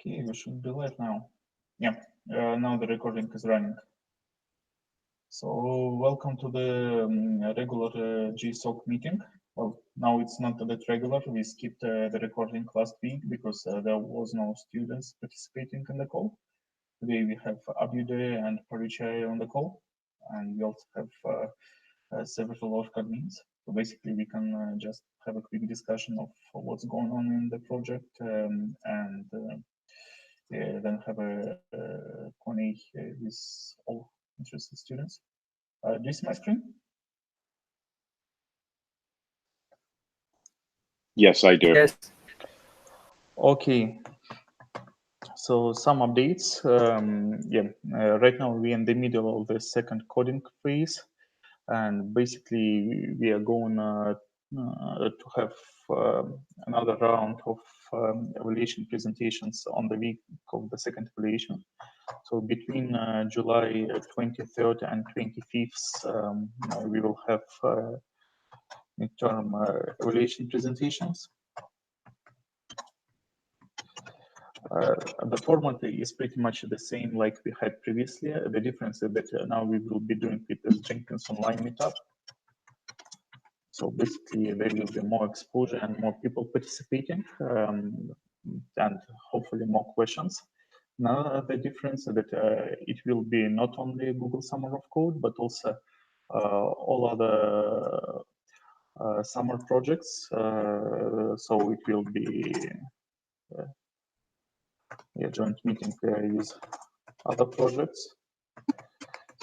Okay, we should be live now. Yeah, now the recording is running. So welcome to the regular GSoC meeting. Well, now it's not that regular. We skipped the recording last week because there was no students participating in the call. Today we have Abude and Parichai on the call, and we also have several org admins. So basically we can just have a quick discussion of what's going on in the project and then have a Q&A with all interested students. Do you see my screen? Yes, I do. Yes. Okay. So some updates. Right now we're in the middle of the second coding phase, and basically we are going to have another round of evaluation presentations on the week of the second evaluation. So between July 23rd and 25th, we will have midterm evaluation presentations. The format is pretty much the same like we had previously. The difference is that now we will be doing it as Jenkins online meetup. So basically there will be more exposure and more people participating and hopefully more questions. Now the difference is that it will be not only Google Summer of Code, but also all other summer projects. So it will be a joint meeting with other projects.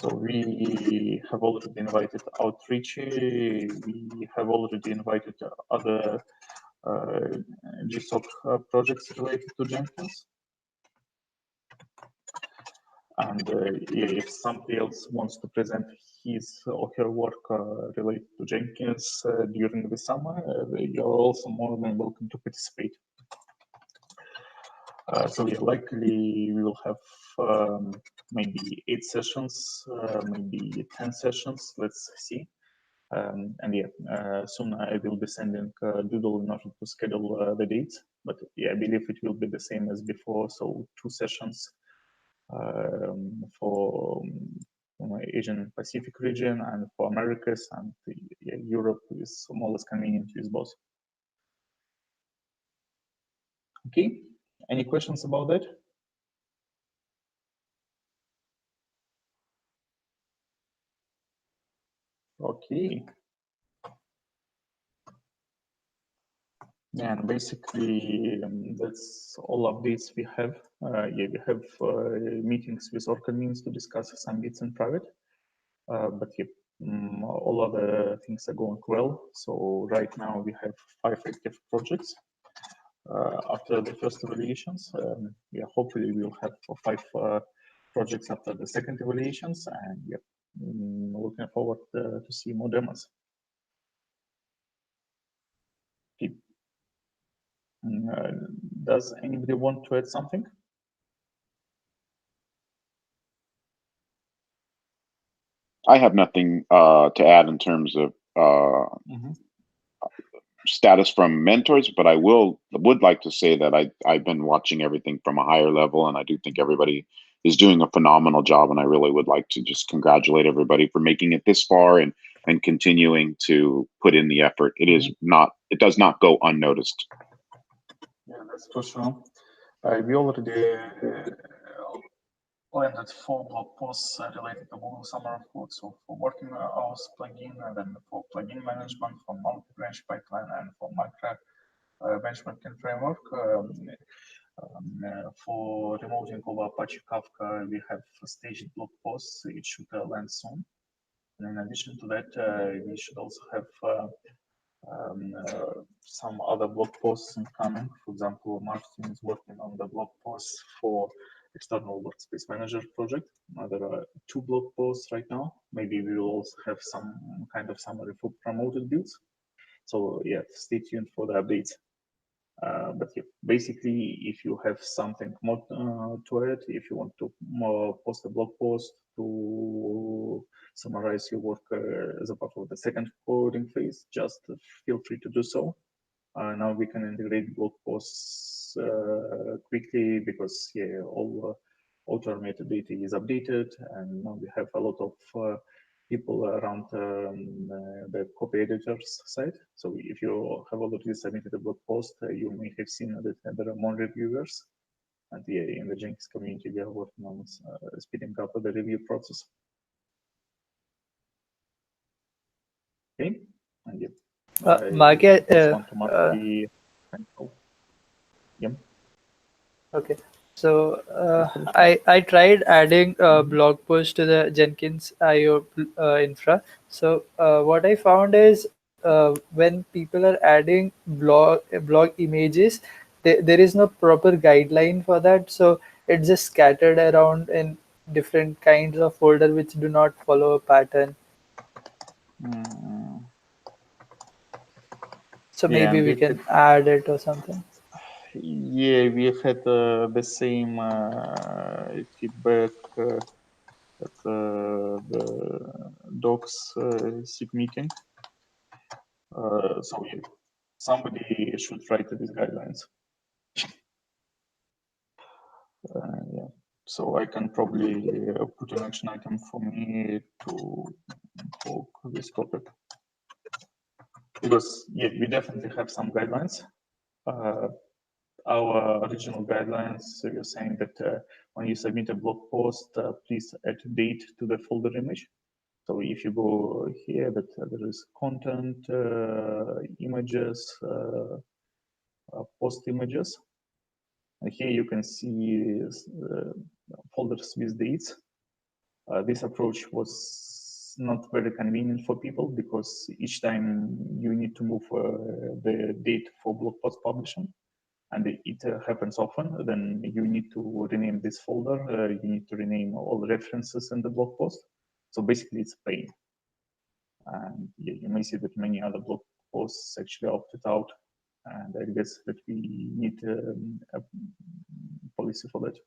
So we have already invited Outreach. We have already invited other GSoC projects related to Jenkins. And if somebody else wants to present his or her work related to Jenkins during the summer, you're also more than welcome to participate. So yeah, likely we will have maybe 8 sessions, maybe 10 sessions, let's see. And yeah, soon I will be sending Doodle in order to schedule the dates. But yeah, I believe it will be the same as before. So 2 sessions for Asian Pacific region and for Americas, and yeah, Europe is more or less convenient with both. Okay, any questions about that? Okay. And basically that's all updates we have. Yeah, we have meetings with org admins to discuss some bits in private, but yeah, all other things are going well. So right now we have 5 active projects. After the first evaluations, yeah, hopefully we'll have 5 projects after the second evaluations, and yeah, looking forward to see more demos. Okay. Does anybody want to add something? I have nothing to add in terms of status from mentors, but I would like to say that I've been watching everything from a higher level, and I do think everybody is doing a phenomenal job, and I really would like to just congratulate everybody for making it this far and continuing to put in the effort. It is not, it does not go unnoticed. Yeah, that's for sure. We already landed 4 blog posts related to Google Summer of Code, so for working hours plugin, and then for plugin management, for multi-branch pipeline, and for micro benchmarking framework. For remoting over Apache Kafka, we have staged blog posts. It should land soon. And in addition to that, we should also have some other blog posts incoming. For example, Martin is working on the blog posts for external workspace manager project. There are 2 blog posts right now. Maybe we will also have some kind of summary for promoted builds. So yeah, stay tuned for the updates. But yeah, basically, if you have something more to add, if you want to post a blog post to summarize your work as a part of the second coding phase, just feel free to do so. Now we can integrate blog posts quickly because all our metadata is updated, and now we have a lot of people around the copy editor's side. So if you have already submitted a blog post, you may have seen that there are more reviewers. And in the Jenkins community, we are working on speeding up the review process. Okay, and Mark, just want to mark the. Yeah. Okay, so I tried adding a blog post to the Jenkins IO infra. So what I found is when people are adding blog images, there is no proper guideline for that. So it's just scattered around in different kinds of folder which do not follow a pattern. So maybe we can add it or something. Yeah, we had the same feedback at the docs SIG meeting. So yeah, somebody should write these guidelines. Yeah. So I can probably put an action item for me to poke this topic. Because yeah, we definitely have some guidelines. Our original guidelines, so you're saying that when you submit a blog post, please add date to the folder image. So if you go here, that there is content, images, post images. And here you can see folders with dates. This approach was not very convenient for people because each time you need to move the date for blog post publishing, and it happens often, then you need to rename this folder, you need to rename all the references in the blog post. So basically it's a pain. And yeah, you may see that many other blog posts actually opted out, and I guess that we need a policy for that.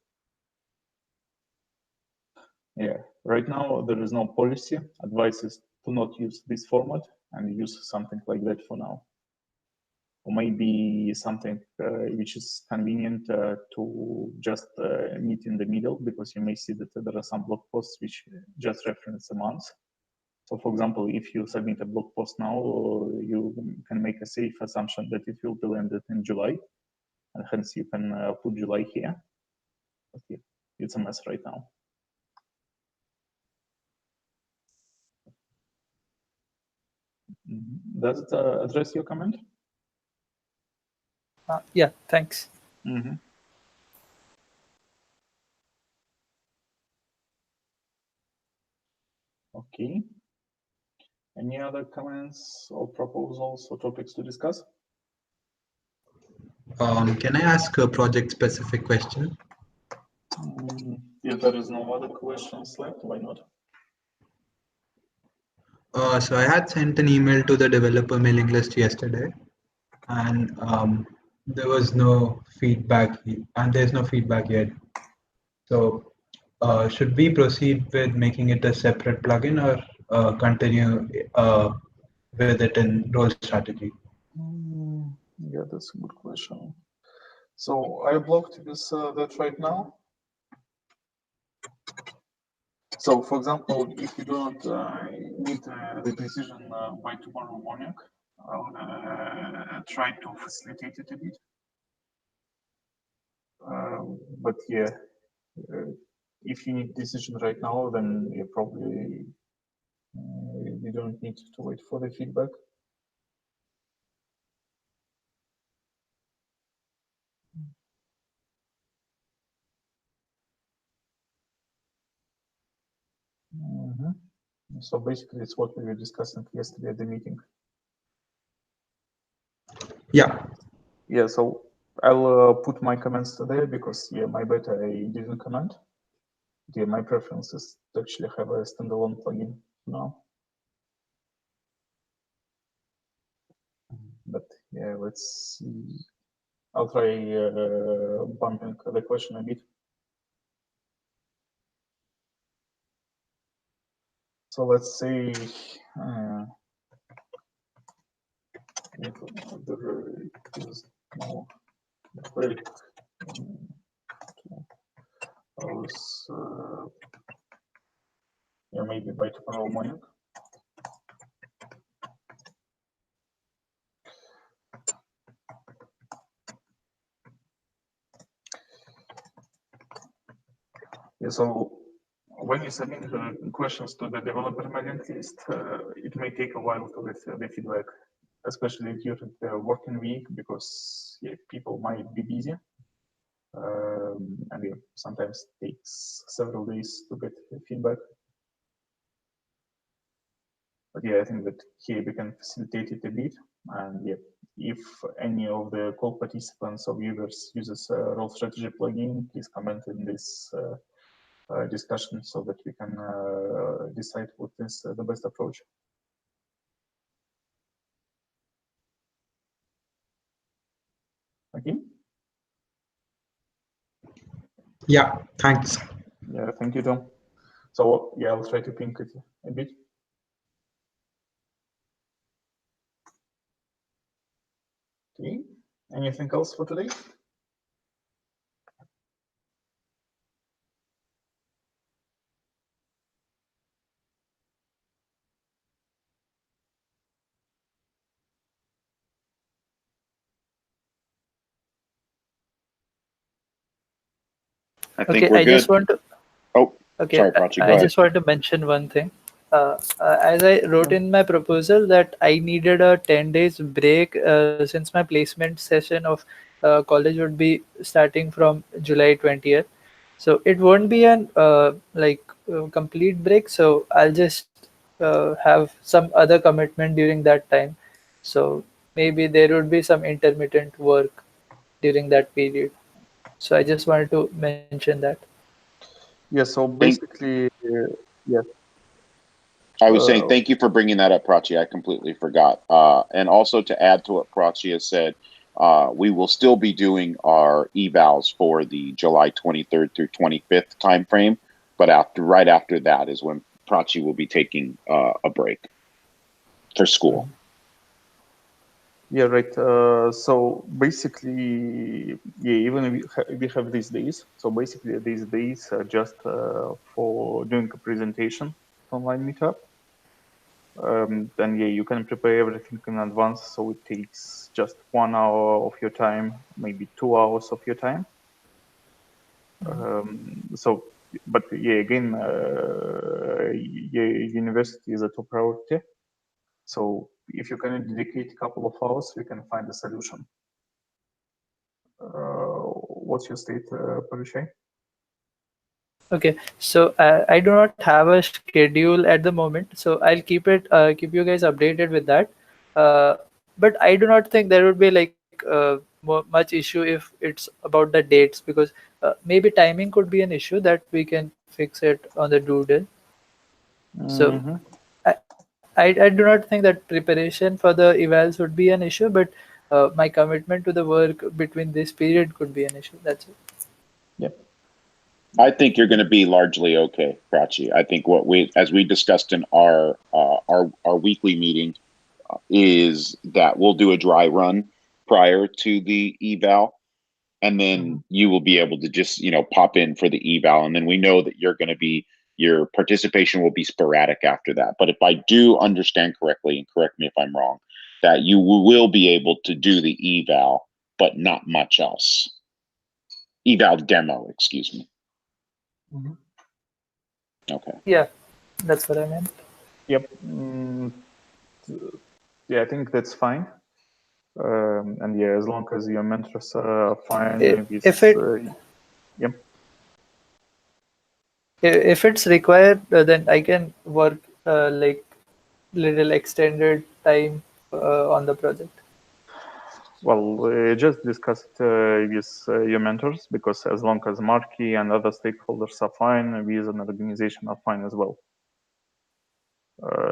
Yeah, right now there is no policy. Advice is to not use this format and use something like that for now. Or maybe something which is convenient to just meet in the middle, because you may see that there are some blog posts which just reference a month. So for example, if you submit a blog post now, you can make a safe assumption that it will be landed in July, and hence you can put July here. But yeah, it's a mess right now. Does it address your comment? Yeah, thanks. Okay. Any other comments or proposals or topics to discuss? Can I ask a project-specific question? If there is no other questions left, why not? So I had sent an email to the developer mailing list yesterday, and there was no feedback, and there's no feedback yet. So should we proceed with making it a separate plugin, or continue with it in role strategy? Yeah, that's a good question. So I blocked this that right now. So for example, if you don't need the decision by tomorrow morning, I'll try to facilitate it a bit. But yeah, if you need decision right now, then you probably you don't need to wait for the feedback. So basically, it's what we were discussing yesterday at the meeting. Yeah. Yeah, so I'll put my comments there because, yeah, my bad, I didn't comment. Yeah, my preference is to actually have a standalone plugin now. But yeah, let's see. I'll try bumping the question a bit. So let's say if there is no break hours, yeah, maybe by tomorrow morning. Yeah, so when you submit questions to the developer mailing list, it may take a while to get the feedback, especially during the working week, because yeah, people might be busy. And yeah, sometimes takes several days to get feedback. But yeah, I think that here we can facilitate it a bit. And yeah, if any of the call participants or viewers uses a role strategy plugin, please comment in this discussion so that we can decide what is the best approach. Okay. Yeah, thanks. Yeah, thank you, Tom. So yeah, I'll try to ping it a bit. Okay. Anything else for today? I think Okay, we're I good. just want to. Oh, Okay, sorry, Prachi, go I ahead. just want to mention one thing. As I wrote in my proposal that I needed a 10 days break since my placement session of college would be starting from July 20th. So it won't be an complete break. So I'll just have some other commitment during that time. So maybe there would be some intermittent work during that period. So I just wanted to mention that. Yeah, so basically, yeah. I was saying thank you for bringing that up, Prachi. I completely forgot. And also to add to what Prachi has said, we will still be doing our evals for the July 23rd through 25th timeframe, but right after that is when Prachi will be taking a break for school. Yeah, right. So basically, yeah, even we have these days. So basically, these days are just for doing a presentation online meetup. Then yeah, you can prepare everything in advance, so it takes just 1 hour of your time, maybe 2 hours of your time. So, but yeah, again, yeah, university is a top priority. So if you can dedicate a couple of hours, we can find a solution. What's your state, Parishai? Okay, so I do not have a schedule at the moment, so I'll keep you guys updated with that. But I do not think there would be like much issue if it's about the dates, because maybe timing could be an issue that we can fix it on the doodle. So I do not think that preparation for the evals would be an issue, but my commitment to the work between this period could be an issue. That's it. Yep. I think you're going to be largely okay, Prachi. I think as we discussed in our weekly meeting, is that we'll do a dry run prior to the eval, and then you will be able to just pop in for the eval, and then we know that your participation will be sporadic after that. But if I do understand correctly, and correct me if I'm wrong, that you will be able to do the eval, but not much else. Eval demo, excuse me. Okay. Yeah, that's what I meant. Yep. Yeah, I think that's fine. And yeah, as long as your mentors are fine with, yep. If it's required, then I can work like little extended time on the project. Well, just discuss it with your mentors, because as long as Marky and other stakeholders are fine, we as an organization are fine as well.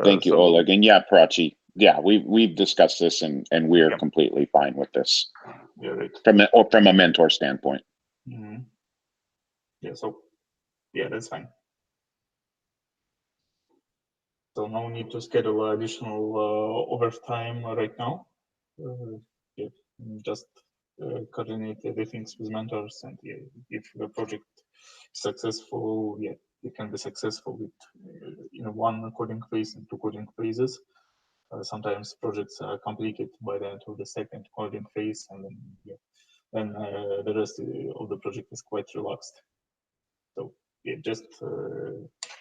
Thank you, so, Oleg. And yeah, Prachi, yeah, we've discussed this and we're completely fine with this. Yeah, right. From a mentor standpoint. Yeah, so yeah, that's fine. So no need to schedule additional overtime right now. Yeah, just coordinate the things with mentors, and yeah, if the project is successful, yeah, it can be successful with one coding phase and 2 coding phases. Sometimes projects are completed by the end of the second coding phase, and then then the rest of the project is quite relaxed. So yeah, just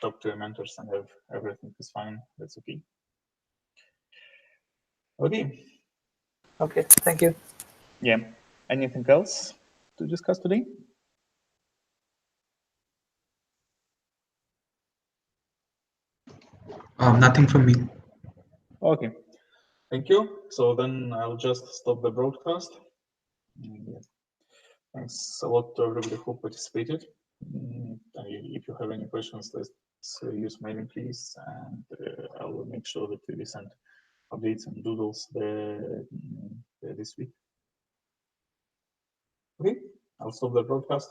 talk to your mentors and have everything is fine. That's okay. Okay. Okay, thank you. Yeah. Anything else to discuss today? Nothing from me. Okay. Thank you. So then I'll just stop the broadcast. Yeah. Thanks a lot to everybody who participated. If you have any questions, let's use mailing, please, and I will make sure that we send updates and doodles this week. Okay, I'll stop the broadcast.